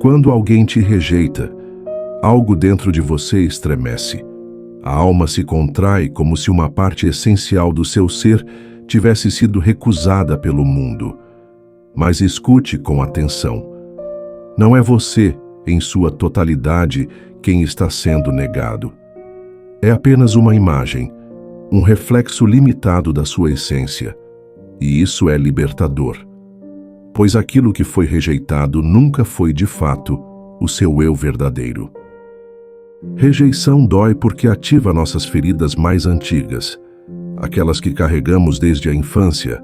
Quando alguém te rejeita, algo dentro de você estremece. A alma se contrai como se uma parte essencial do seu ser tivesse sido recusada pelo mundo. Mas escute com atenção. Não é você, em sua totalidade, quem está sendo negado. É apenas uma imagem, um reflexo limitado da sua essência. E isso é libertador. Pois aquilo que foi rejeitado nunca foi, de fato, o seu eu verdadeiro. Rejeição dói porque ativa nossas feridas mais antigas, aquelas que carregamos desde a infância,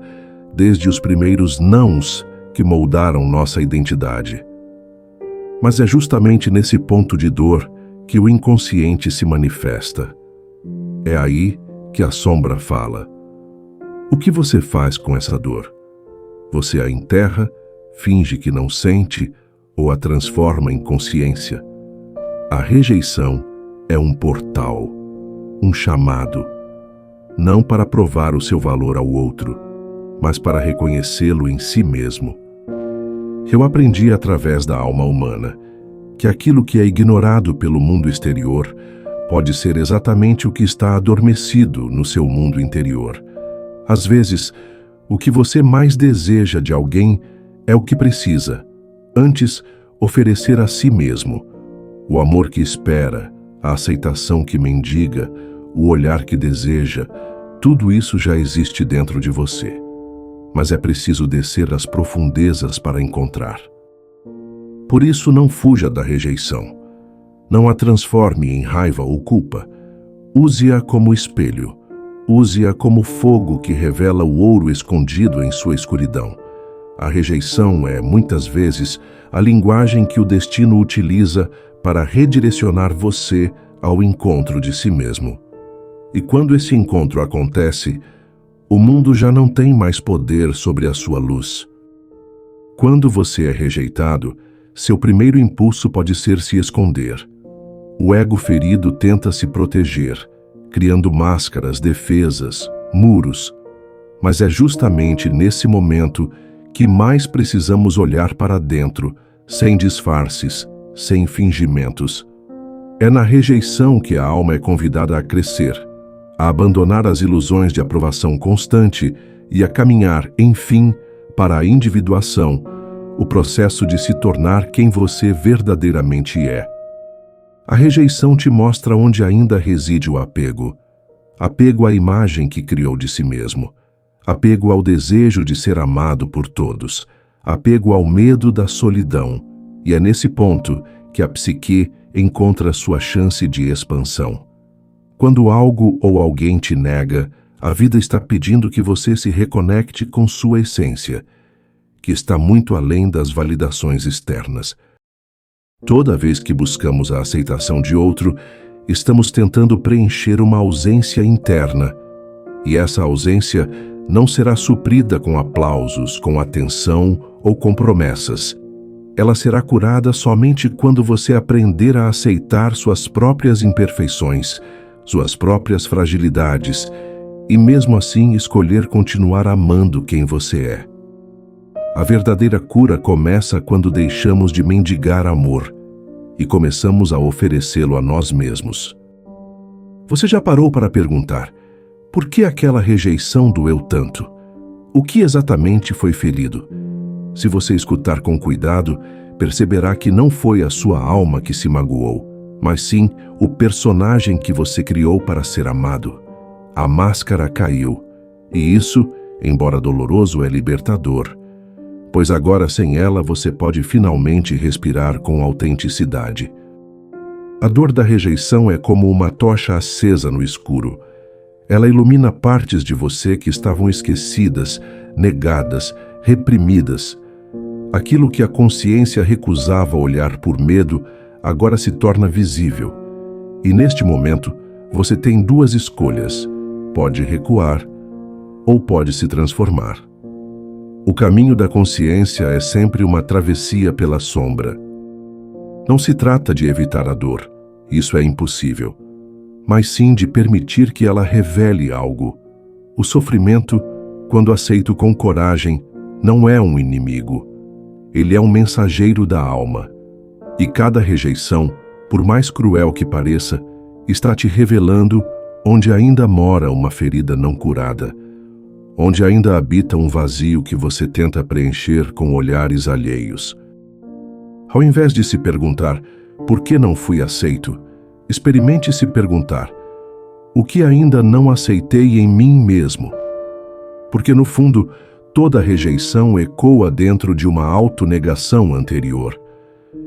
desde os primeiros nãos que moldaram nossa identidade. Mas é justamente nesse ponto de dor que o inconsciente se manifesta. É aí que a sombra fala. O que você faz com essa dor? Você a enterra, finge que não sente ou a transforma em consciência? A rejeição é um portal, um chamado, não para provar o seu valor ao outro, mas para reconhecê-lo em si mesmo. Eu aprendi através da alma humana que aquilo que é ignorado pelo mundo exterior pode ser exatamente o que está adormecido no seu mundo interior. Às vezes, o que você mais deseja de alguém é o que precisa, antes oferecer a si mesmo. O amor que espera, a aceitação que mendiga, o olhar que deseja, tudo isso já existe dentro de você. Mas é preciso descer às profundezas para encontrar. Por isso, não fuja da rejeição. Não a transforme em raiva ou culpa. Use-a como espelho. Use-a como fogo que revela o ouro escondido em sua escuridão. A rejeição é, muitas vezes, a linguagem que o destino utiliza para redirecionar você ao encontro de si mesmo. E quando esse encontro acontece, o mundo já não tem mais poder sobre a sua luz. Quando você é rejeitado, seu primeiro impulso pode ser se esconder. O ego ferido tenta se proteger, criando máscaras, defesas, muros. Mas é justamente nesse momento que mais precisamos olhar para dentro, sem disfarces, sem fingimentos. É na rejeição que a alma é convidada a crescer, a abandonar as ilusões de aprovação constante e a caminhar, enfim, para a individuação, o processo de se tornar quem você verdadeiramente é. A rejeição te mostra onde ainda reside o apego. Apego à imagem que criou de si mesmo. Apego ao desejo de ser amado por todos. Apego ao medo da solidão. E é nesse ponto que a psique encontra sua chance de expansão. Quando algo ou alguém te nega, a vida está pedindo que você se reconecte com sua essência, que está muito além das validações externas. Toda vez que buscamos a aceitação de outro, estamos tentando preencher uma ausência interna. E essa ausência não será suprida com aplausos, com atenção ou com promessas. Ela será curada somente quando você aprender a aceitar suas próprias imperfeições, suas próprias fragilidades, e mesmo assim escolher continuar amando quem você é. A verdadeira cura começa quando deixamos de mendigar amor e começamos a oferecê-lo a nós mesmos. Você já parou para perguntar, por que aquela rejeição doeu tanto? O que exatamente foi ferido? Se você escutar com cuidado, perceberá que não foi a sua alma que se magoou, mas sim o personagem que você criou para ser amado. A máscara caiu, e isso, embora doloroso, é libertador, pois agora sem ela você pode finalmente respirar com autenticidade. A dor da rejeição é como uma tocha acesa no escuro. Ela ilumina partes de você que estavam esquecidas, negadas, reprimidas. Aquilo que a consciência recusava olhar por medo, agora se torna visível. E neste momento, você tem duas escolhas. Pode recuar ou pode se transformar. O caminho da consciência é sempre uma travessia pela sombra. Não se trata de evitar a dor, isso é impossível, mas sim de permitir que ela revele algo. O sofrimento, quando aceito com coragem, não é um inimigo. Ele é um mensageiro da alma. E cada rejeição, por mais cruel que pareça, está te revelando onde ainda mora uma ferida não curada, onde ainda habita um vazio que você tenta preencher com olhares alheios. Ao invés de se perguntar, por que não fui aceito, experimente se perguntar, o que ainda não aceitei em mim mesmo? Porque no fundo, toda rejeição ecoa dentro de uma autonegação anterior.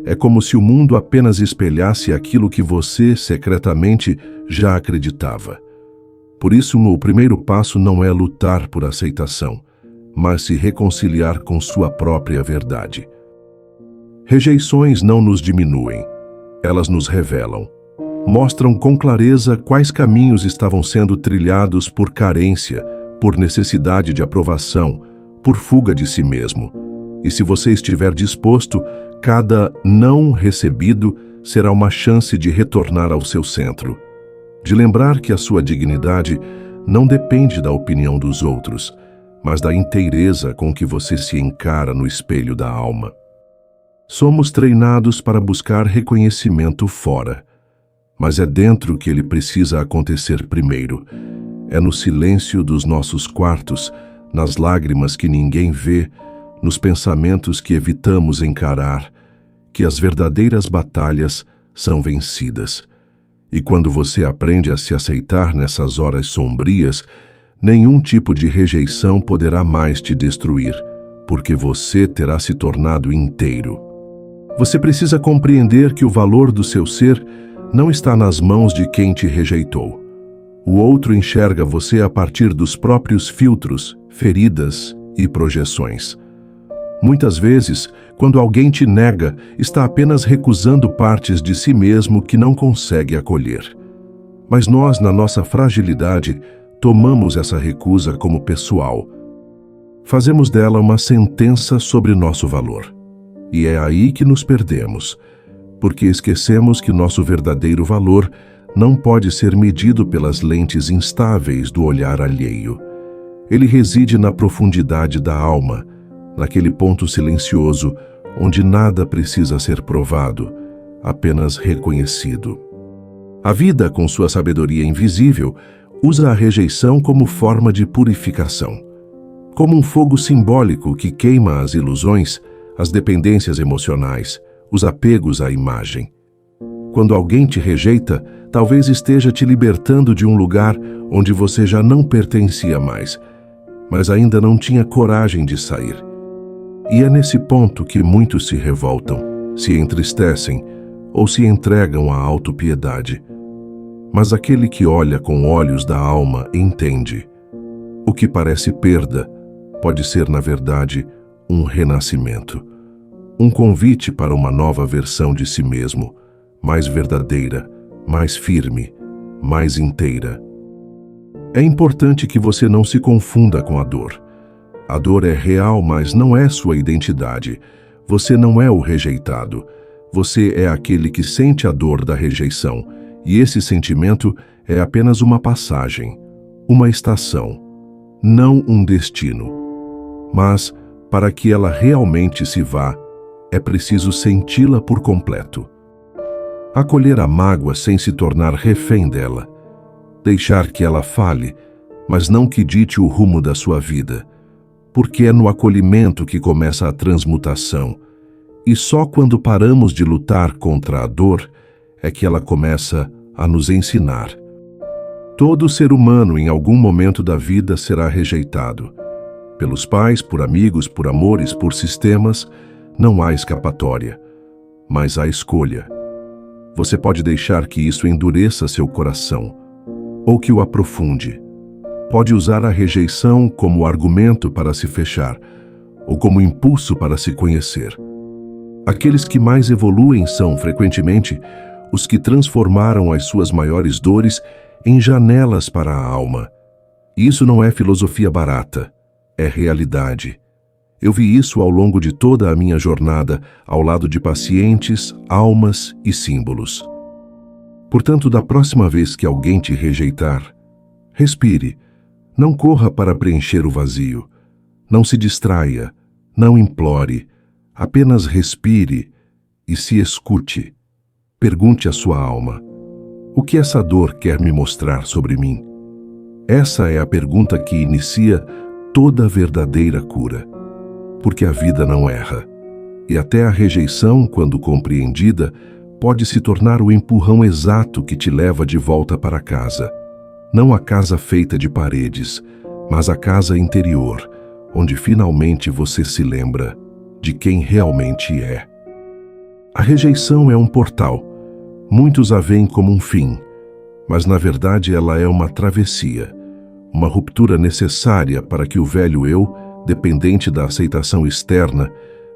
É como se o mundo apenas espelhasse aquilo que você, secretamente, já acreditava. Por isso, o primeiro passo não é lutar por aceitação, mas se reconciliar com sua própria verdade. Rejeições não nos diminuem, elas nos revelam. Mostram com clareza quais caminhos estavam sendo trilhados por carência, por necessidade de aprovação, por fuga de si mesmo. E se você estiver disposto, cada não recebido será uma chance de retornar ao seu centro, de lembrar que a sua dignidade não depende da opinião dos outros, mas da inteireza com que você se encara no espelho da alma. Somos treinados para buscar reconhecimento fora, mas é dentro que ele precisa acontecer primeiro. É no silêncio dos nossos quartos, nas lágrimas que ninguém vê, nos pensamentos que evitamos encarar, que as verdadeiras batalhas são vencidas. E quando você aprende a se aceitar nessas horas sombrias, nenhum tipo de rejeição poderá mais te destruir, porque você terá se tornado inteiro. Você precisa compreender que o valor do seu ser não está nas mãos de quem te rejeitou. O outro enxerga você a partir dos próprios filtros, feridas e projeções. Muitas vezes, quando alguém te nega, está apenas recusando partes de si mesmo que não consegue acolher. Mas nós, na nossa fragilidade, tomamos essa recusa como pessoal. Fazemos dela uma sentença sobre nosso valor. E é aí que nos perdemos, porque esquecemos que nosso verdadeiro valor não pode ser medido pelas lentes instáveis do olhar alheio. Ele reside na profundidade da alma, naquele ponto silencioso onde nada precisa ser provado, apenas reconhecido. A vida, com sua sabedoria invisível, usa a rejeição como forma de purificação, como um fogo simbólico que queima as ilusões, as dependências emocionais, os apegos à imagem. Quando alguém te rejeita, talvez esteja te libertando de um lugar onde você já não pertencia mais, mas ainda não tinha coragem de sair. E é nesse ponto que muitos se revoltam, se entristecem ou se entregam à autopiedade. Mas aquele que olha com olhos da alma entende. O que parece perda pode ser, na verdade, um renascimento. Um convite para uma nova versão de si mesmo, mais verdadeira, mais firme, mais inteira. É importante que você não se confunda com a dor. A dor é real, mas não é sua identidade. Você não é o rejeitado. Você é aquele que sente a dor da rejeição, e esse sentimento é apenas uma passagem, uma estação, não um destino. Mas, para que ela realmente se vá, é preciso senti-la por completo. Acolher a mágoa sem se tornar refém dela. Deixar que ela fale, mas não que dite o rumo da sua vida. Porque é no acolhimento que começa a transmutação. E só quando paramos de lutar contra a dor é que ela começa a nos ensinar. Todo ser humano em algum momento da vida será rejeitado. Pelos pais, por amigos, por amores, por sistemas, não há escapatória, mas há escolha. Você pode deixar que isso endureça seu coração, ou que o aprofunde. Pode usar a rejeição como argumento para se fechar, ou como impulso para se conhecer. Aqueles que mais evoluem são, frequentemente, os que transformaram as suas maiores dores em janelas para a alma. Isso não é filosofia barata, é realidade. Eu vi isso ao longo de toda a minha jornada, ao lado de pacientes, almas e símbolos. Portanto, da próxima vez que alguém te rejeitar, respire. Não corra para preencher o vazio. Não se distraia, não implore. Apenas respire e se escute. Pergunte à sua alma: o que essa dor quer me mostrar sobre mim? Essa é a pergunta que inicia toda a verdadeira cura. Porque a vida não erra. E até a rejeição, quando compreendida, pode se tornar o empurrão exato que te leva de volta para casa. Não a casa feita de paredes, mas a casa interior, onde finalmente você se lembra de quem realmente é. A rejeição é um portal. Muitos a veem como um fim, mas na verdade ela é uma travessia, uma ruptura necessária para que o velho eu, dependente da aceitação externa,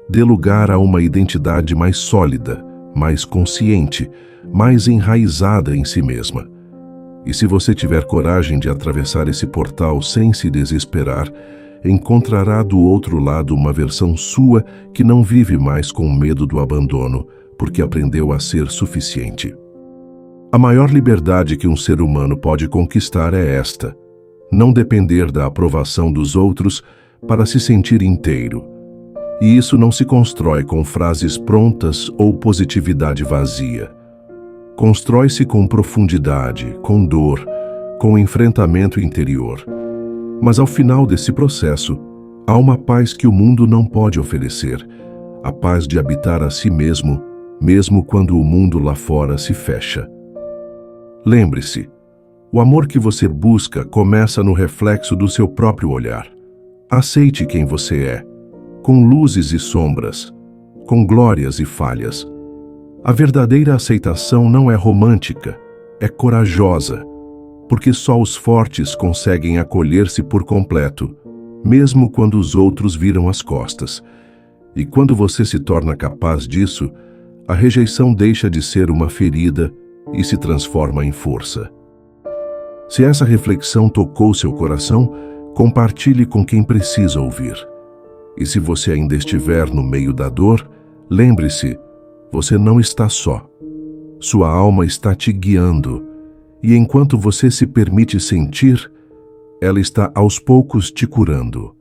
dê lugar a uma identidade mais sólida, mais consciente, mais enraizada em si mesma. E se você tiver coragem de atravessar esse portal sem se desesperar, encontrará do outro lado uma versão sua que não vive mais com medo do abandono, porque aprendeu a ser suficiente. A maior liberdade que um ser humano pode conquistar é esta: não depender da aprovação dos outros para se sentir inteiro. E isso não se constrói com frases prontas ou positividade vazia. Constrói-se com profundidade, com dor, com enfrentamento interior. Mas ao final desse processo, há uma paz que o mundo não pode oferecer, a paz de habitar a si mesmo, mesmo quando o mundo lá fora se fecha. Lembre-se, o amor que você busca começa no reflexo do seu próprio olhar. Aceite quem você é, com luzes e sombras, com glórias e falhas. A verdadeira aceitação não é romântica, é corajosa, porque só os fortes conseguem acolher-se por completo, mesmo quando os outros viram as costas. E quando você se torna capaz disso, a rejeição deixa de ser uma ferida e se transforma em força. Se essa reflexão tocou seu coração, compartilhe com quem precisa ouvir. E se você ainda estiver no meio da dor, lembre-se, você não está só. Sua alma está te guiando, e enquanto você se permite sentir, ela está aos poucos te curando.